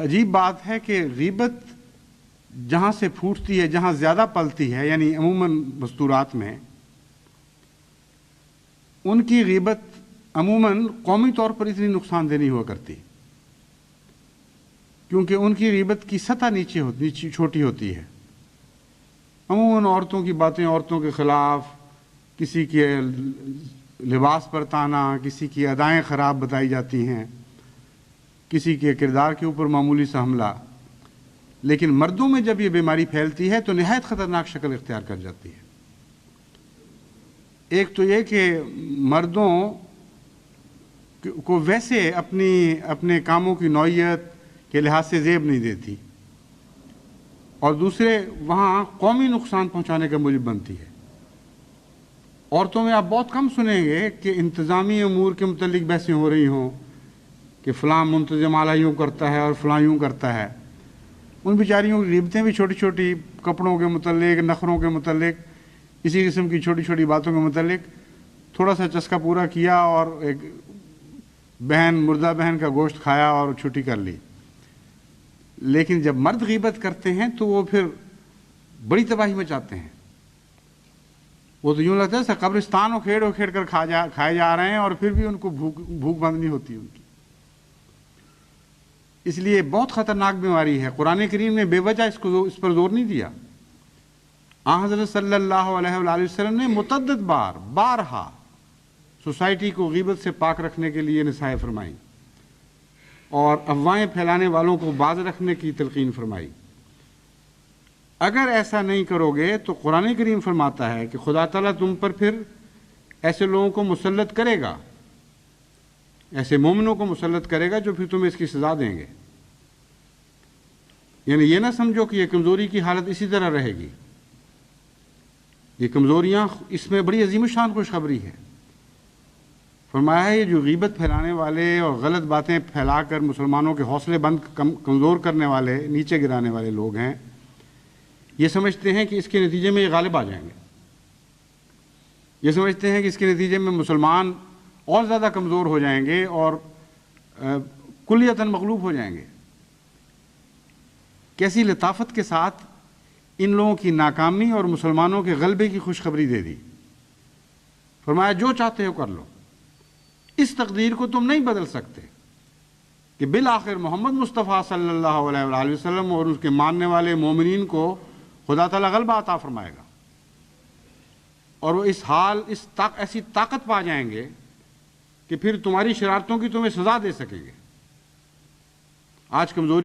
عجیب بات ہے کہ غیبت جہاں سے پھوٹتی ہے، جہاں زیادہ پلتی ہے، یعنی عموماً مستورات میں، ان کی غیبت عموماً قومی طور پر اتنی نقصان دہ نہیں ہوا کرتی، کیونکہ ان کی غیبت کی سطح نیچے چھوٹی ہوتی ہے۔ عموماً عورتوں کی باتیں، عورتوں کے خلاف، کسی کے لباس پر طعنہ، کسی کی ادائیں خراب بتائی جاتی ہیں، کسی کے کردار کے اوپر معمولی سا حملہ۔ لیکن مردوں میں جب یہ بیماری پھیلتی ہے تو نہایت خطرناک شکل اختیار کر جاتی ہے۔ ایک تو یہ کہ مردوں کو ویسے اپنے کاموں کی نوعیت کے لحاظ سے زیب نہیں دیتی، اور دوسرے وہاں قومی نقصان پہنچانے کا موجب بنتی ہے۔ عورتوں میں آپ بہت کم سنیں گے کہ انتظامی امور کے متعلق بحثیں ہو رہی ہوں کہ فلاں منتظم اعلیٰ یوں کرتا ہے اور فلاں یوں کرتا ہے۔ ان بیچاریوں کی غیبتیں بھی چھوٹی چھوٹی، کپڑوں کے متعلق، نخروں کے متعلق، اسی قسم کی چھوٹی چھوٹی باتوں کے متعلق تھوڑا سا چسکا پورا کیا اور ایک مردہ بہن کا گوشت کھایا اور چھٹی کر لی۔ لیکن جب مرد غیبت کرتے ہیں تو وہ پھر بڑی تباہی مچاتے ہیں۔ وہ تو یوں لگتا ہے قبرستان اکھیڑ کر کھائے جا رہے ہیں، اور پھر بھی ان کو بھوک بند نہیں ہوتی ان کی۔ اس لیے بہت خطرناک بیماری ہے۔ قرآن کریم نے بے وجہ اس پر زور نہیں دیا۔ آن حضرت صلی اللہ علیہ وآلہ وسلم نے متعدد بارہا سوسائٹی کو غیبت سے پاک رکھنے کے لیے نصائح فرمائیں، اور افواہیں پھیلانے والوں کو باز رکھنے کی تلقین فرمائی۔ اگر ایسا نہیں کرو گے تو قرآن کریم فرماتا ہے کہ خدا تعالیٰ تم پر پھر ایسے لوگوں کو مسلط کرے گا، ایسے مومنوں کو مسلط کرے گا جو پھر تمہیں اس کی سزا دیں گے۔ یعنی یہ نہ سمجھو کہ یہ کمزوری کی حالت اسی طرح رہے گی۔ یہ کمزوریاں، اس میں بڑی عظیم الشان خوشخبری ہے۔ فرمایا ہے یہ جو غیبت پھیلانے والے اور غلط باتیں پھیلا کر مسلمانوں کے حوصلے بند کمزور کرنے والے، نیچے گرانے والے لوگ ہیں، یہ سمجھتے ہیں کہ اس کے نتیجے میں یہ غالب آ جائیں گے۔ یہ سمجھتے ہیں کہ اس کے نتیجے میں مسلمان اور زیادہ کمزور ہو جائیں گے اور کلیتاً مغلوب ہو جائیں گے۔ کیسی لطافت کے ساتھ ان لوگوں کی ناکامی اور مسلمانوں کے غلبے کی خوشخبری دے دی۔ فرمایا جو چاہتے ہو کر لو، اس تقدیر کو تم نہیں بدل سکتے کہ بالآخر محمد مصطفیٰ صلی اللہ علیہ وآلہ وسلم اور اس کے ماننے والے مومنین کو خدا تعالیٰ غلبہ عطا فرمائے گا، اور وہ ایسی طاقت پا جائیں گے کہ پھر تمہاری شرارتوں کی تمہیں سزا دے سکیں گے۔ آج کمزوری